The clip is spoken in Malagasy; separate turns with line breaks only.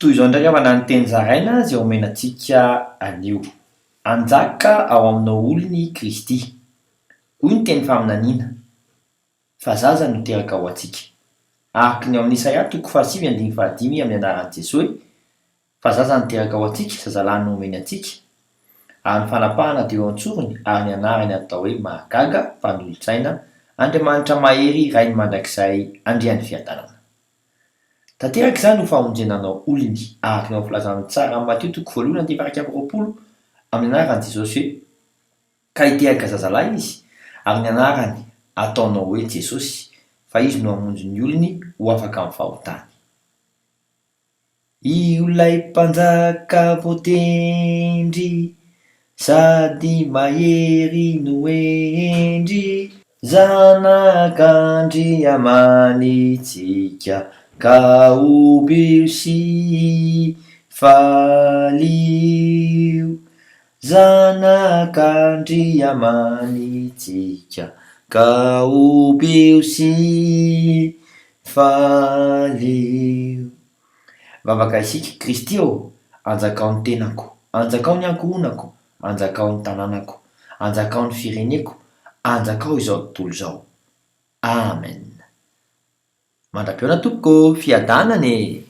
toy izao ndraiky avana ny teny zaraina zay omenantsika anio anjaka ao aminao olony Kristy. Hoy ny teny faminaniana fa zaza no teraka ao antsika. Araka ny ao amin'ny Isaia 7:5 amin'ny anaran'i Jesosy fa zaza no teraka ao antsika, zazalahy no omeny antsika ary ny fanapahana dia eo antsorony ary ny anarany atao hoe Mahagaga, Mpanolotsaina, Andriamanitra Mahery, Rainy Mandrakizay, Andrian'ny Fiadanana. Tanteraka izany ho famonjenanao olony araka ny ao filazan'ny tsara amin'ny Mateo 1:20 amin'ny anaran'i Jesosy hoe ka hiteraka zazalahy izy ary ny anarany ataonao hoe Jesosy fa izy no hamonjy ny olony ho afaka amin'ny fahotany. Ilay mpanjaka voatendry sady mahery no endry zanak'Andriamanitsika ka obe sy falio zanak'Andriamanitsika ka obe sy falio. Vavaka isika Kristy ao, anjakao ny tenako, anjakao ny ankohonako, anjakao ny tanànako, anjakao ny fireneko, anjakao izao tontolo izao. Amen. Mandra-peona tompoko, fiadanane.